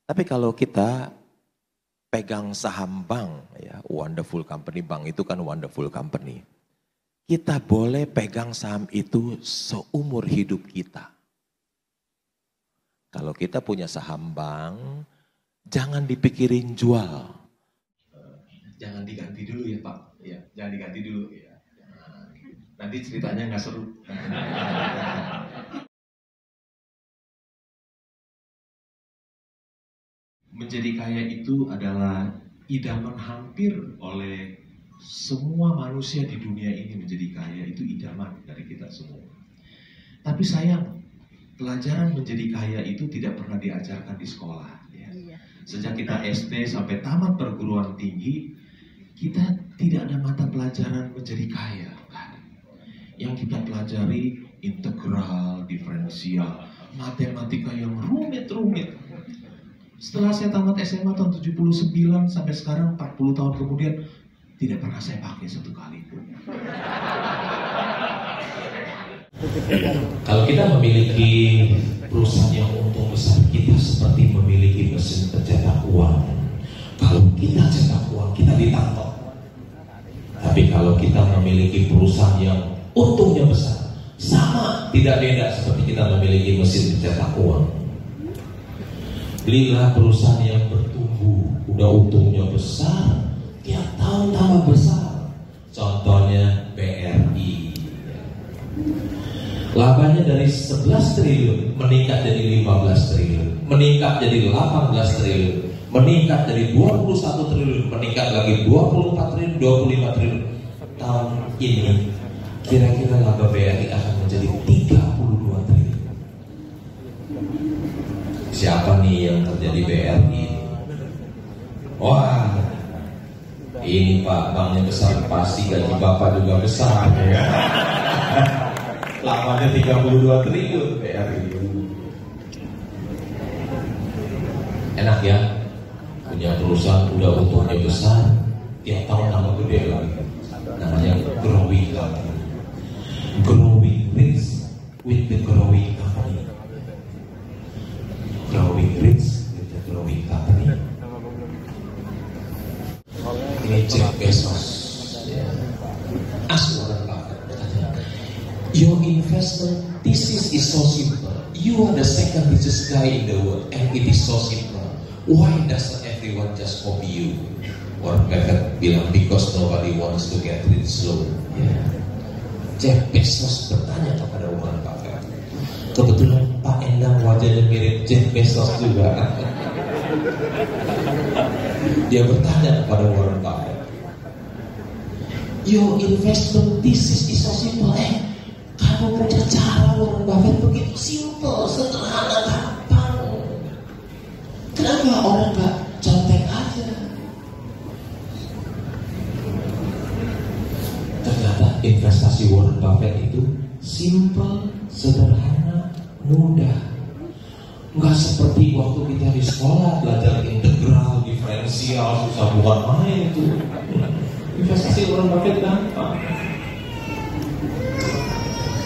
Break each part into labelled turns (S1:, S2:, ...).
S1: Tapi kalau kita pegang saham bank, ya, wonderful company, bank itu kan wonderful company. Kita boleh pegang saham itu seumur hidup kita. Kalau kita punya saham bank, jangan dipikirin jual.
S2: Jangan diganti dulu ya Pak, ya, jangan diganti dulu ya. Nanti ceritanya nggak seru. Menjadi kaya itu adalah idaman hampir oleh semua manusia di dunia ini. Menjadi kaya itu idaman dari kita semua. Tapi sayang, pelajaran menjadi kaya itu tidak pernah diajarkan di sekolah. Ya. Sejak kita SD sampai tamat perguruan tinggi, kita tidak ada mata pelajaran menjadi kaya. Yang kita pelajari integral, diferensial, matematika yang rumit-rumit. Setelah saya tamat SMA tahun 79 sampai sekarang 40 tahun kemudian tidak pernah saya pakai satu kali pun.
S3: Kalau kita memiliki perusahaan yang untung besar, kita seperti memiliki mesin pencetak uang. Kalau kita cetak uang, kita ditangkap. Tapi kalau kita memiliki perusahaan yang untungnya besar, sama tidak beda seperti kita memiliki mesin pencetak uang. Belilah perusahaan yang bertumbuh, udah untungnya besar, tiap tahun tambah besar. Contohnya BRI. Labanya dari 11 triliun meningkat jadi 15 triliun, meningkat jadi 18 triliun, meningkat dari 21 triliun, meningkat lagi 24 triliun, 25 triliun. Tahun ini kira-kira laba BRI akan menjadi 32 triliun. Siapa nih yang kerja di BRI? Wah, ini Pak, banknya besar, pasti gaji Bapak juga besar. Ya. Labanya 32 triliun BRI. Enak ya, punya perusahaan udah untungnya besar, tiap tahun tambah gede lagi. Namanya growing company. Growing rich with the growing company. Growing rich with the growing company. Ini Jeff Bezos. Ask Warren Buffett. Your investment thesis is so simple. You are the second richest guy in the world, and it is so simple. Why doesn't everyone just copy you? Warren Buffett bilang because nobody wants to get rich slow. Jeff Bezos bertanya kepada Warren Buffett. Kebetulan Pak Endang wajahnya mirip Jeff Bezos juga. Dia bertanya kepada Warren Buffett, your investment thesis is so simple. Kamu punya cara Warren Buffett begitu simple, sederhana, gampang. Kenapa orang gak contek aja? Ternyata investasi Warren Buffett itu simple, sederhana, mudah. Nggak seperti waktu kita di sekolah belajar integral, diferensial, susah bukan main itu. Investasi Warren Buffett gampang.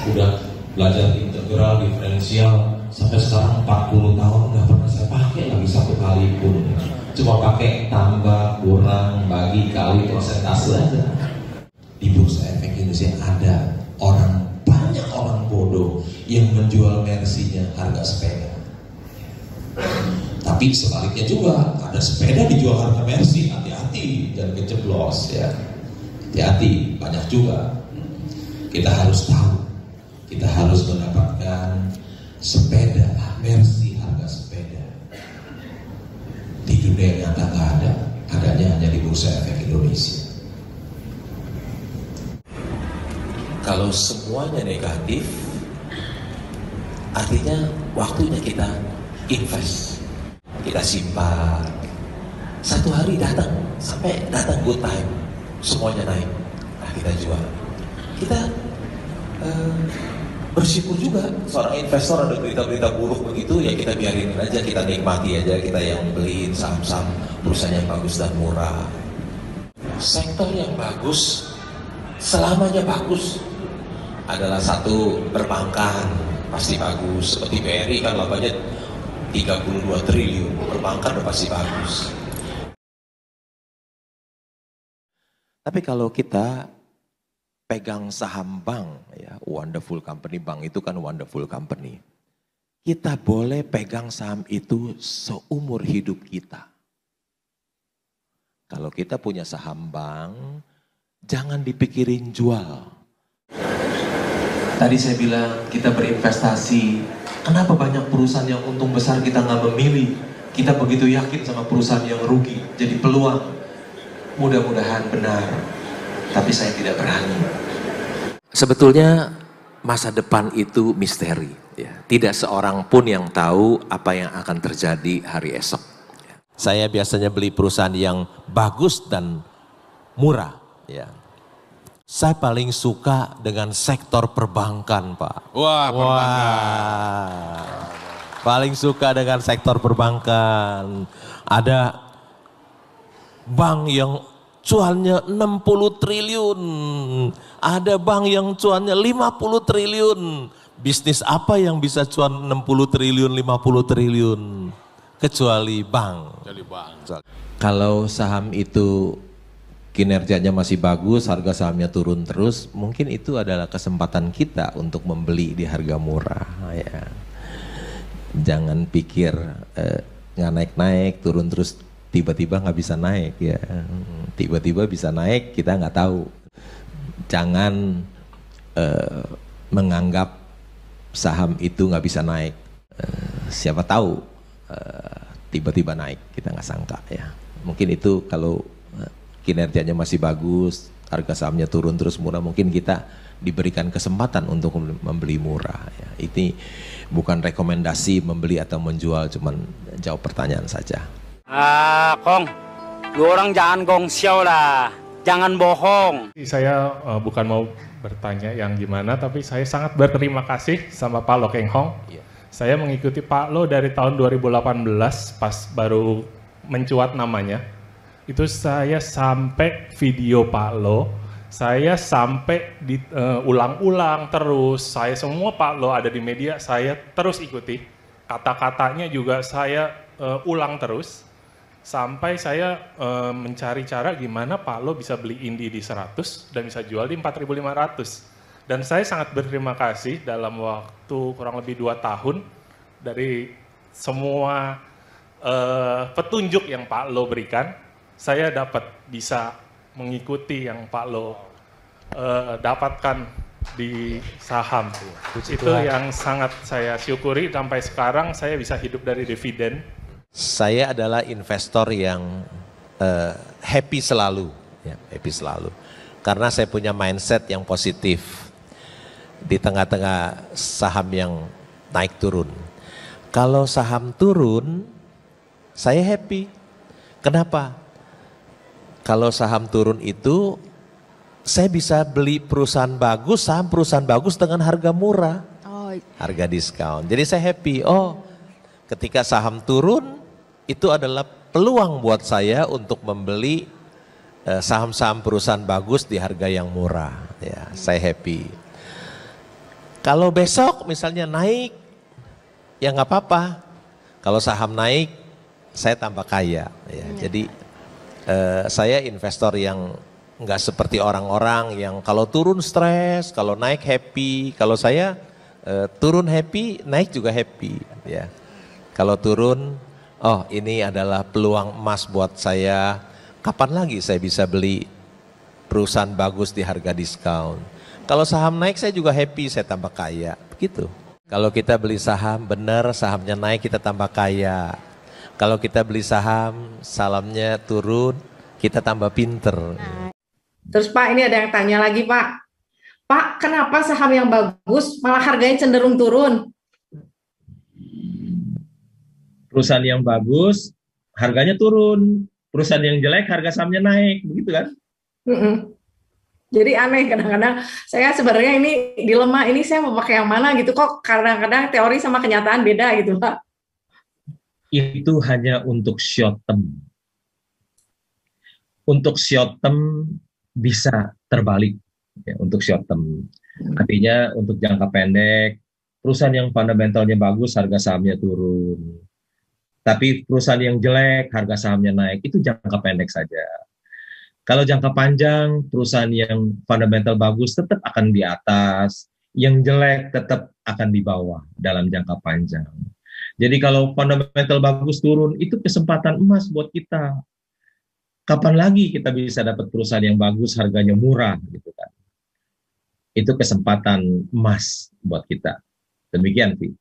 S3: Udah belajar integral, diferensial sampai sekarang 40 tahun nggak pernah saya pakai lagi satu kali pun. Cuma pakai tambah, kurang, bagi, kali, persentase aja. Di Bursa Efek Indonesia ada banyak orang bodoh yang menjual Mercy-nya harga sepeda. Tapi sebaliknya juga ada sepeda dijual harga Mercy, hati-hati jangan kejeblos ya. Hati-hati, banyak juga. Kita harus tahu, kita harus mendapatkan sepeda Mercy harga sepeda. Di dunia nyata nggak ada, adanya hanya di Bursa Efek Indonesia.
S1: Kalau semuanya negatif, artinya waktunya kita invest, kita simpan. Satu hari datang, sampai datang good time, semuanya naik, nah kita jual. Kita bersyukur juga, seorang investor ada berita-berita buruk begitu, ya kita biarin aja, kita nikmati aja, kita yang beliin saham-saham perusahaan yang bagus dan murah. Sektor yang bagus, selamanya bagus. Adalah satu, perbankan pasti bagus, seperti BRI kan labanya 32 triliun. perbankan udah pasti bagus. Tapi kalau kita pegang saham bank, ya, wonderful company, bank itu kan wonderful company. Kita boleh pegang saham itu seumur hidup kita. Kalau kita punya saham bank, jangan dipikirin jual. Tadi saya bilang kita berinvestasi, kenapa banyak perusahaan yang untung besar kita nggak memilih? Kita begitu yakin sama perusahaan yang rugi, jadi peluang. Mudah-mudahan benar, tapi saya tidak berani. Sebetulnya masa depan itu misteri. Ya. Tidak seorang pun yang tahu apa yang akan terjadi hari esok. Saya biasanya beli perusahaan yang bagus dan murah. Ya. Saya paling suka dengan sektor perbankan, Pak.
S4: Wah, perbankan.
S1: Wah. Paling suka dengan sektor perbankan. Ada bank yang cuannya 60 triliun. Ada bank yang cuannya 50 triliun. Bisnis apa yang bisa cuan 60 triliun, 50 triliun? Kecuali bank. Kalau saham itu kinerjanya masih bagus, harga sahamnya turun terus, mungkin itu adalah kesempatan kita untuk membeli di harga murah. Ya. Jangan pikir nggak naik-naik, turun terus tiba-tiba nggak bisa naik ya. Tiba-tiba bisa naik, kita nggak tahu. Jangan menganggap saham itu nggak bisa naik. Siapa tahu tiba-tiba naik, kita nggak sangka ya. Mungkin itu kalau kinerjanya masih bagus, harga sahamnya turun terus murah, mungkin kita diberikan kesempatan untuk membeli murah. Ya. Ini bukan rekomendasi membeli atau menjual, cuman jawab pertanyaan saja.
S5: Kong, lu orang jangan gongsiau lah, jangan bohong.
S6: Saya bukan mau bertanya yang gimana, tapi saya sangat berterima kasih sama Pak Lo Keng Hong.
S1: Iya.
S6: Saya mengikuti Pak Lo dari tahun 2018 pas baru mencuat namanya. Itu saya sampai video Pak Lo, saya sampai ulang-ulang terus. Saya semua Pak Lo ada di media, saya terus ikuti. Kata-katanya juga saya ulang terus. Sampai saya mencari cara gimana Pak Lo bisa beli Indi di 100 dan bisa jual di 4.500. Dan saya sangat berterima kasih dalam waktu kurang lebih 2 tahun dari semua petunjuk yang Pak Lo berikan, saya dapat bisa mengikuti yang Pak Lo dapatkan di saham. Itu yang sangat saya syukuri, sampai sekarang saya bisa hidup dari dividen.
S1: Saya adalah investor yang happy selalu, ya, happy selalu. Karena saya punya mindset yang positif di tengah-tengah saham yang naik turun. Kalau saham turun, saya happy. Kenapa? Kalau saham turun itu, saya bisa beli perusahaan bagus, saham perusahaan bagus dengan harga murah, harga diskon. Jadi saya happy. Oh, ketika saham turun, itu adalah peluang buat saya untuk membeli saham-saham perusahaan bagus di harga yang murah. Ya, saya happy. Kalau besok misalnya naik, ya nggak apa-apa. Kalau saham naik, saya tambah kaya. Ya, jadi saya investor yang nggak seperti orang-orang yang kalau turun stres, kalau naik happy. Kalau saya turun happy, naik juga happy. Ya, kalau turun, oh ini adalah peluang emas buat saya. Kapan lagi saya bisa beli perusahaan bagus di harga diskon? Kalau saham naik saya juga happy, saya tambah kaya. Begitu. Kalau kita beli saham, benar sahamnya naik kita tambah kaya. Kalau kita beli saham, sahamnya turun, kita tambah pinter.
S7: Terus Pak, ini ada yang tanya lagi Pak. Pak, kenapa saham yang bagus malah harganya cenderung turun?
S2: Perusahaan yang bagus, harganya turun. Perusahaan yang jelek, harga sahamnya naik. Begitu kan?
S7: Jadi aneh kadang-kadang. Saya sebenarnya ini dilema, ini saya mau pakai yang mana gitu. Kok kadang-kadang teori sama kenyataan beda gitu Pak.
S2: Itu hanya untuk short term. Untuk short term bisa terbalik. Ya, untuk short term. Artinya untuk jangka pendek, perusahaan yang fundamentalnya bagus, harga sahamnya turun.
S4: Tapi perusahaan yang jelek, harga sahamnya naik, itu jangka pendek saja. Kalau jangka panjang, perusahaan yang fundamental bagus tetap akan di atas, yang jelek tetap akan di bawah dalam jangka panjang. Jadi kalau fundamental bagus turun, itu kesempatan emas buat kita. Kapan lagi kita bisa dapat perusahaan yang bagus, harganya murah, gitu kan? Itu kesempatan emas buat kita. Demikian, Vi.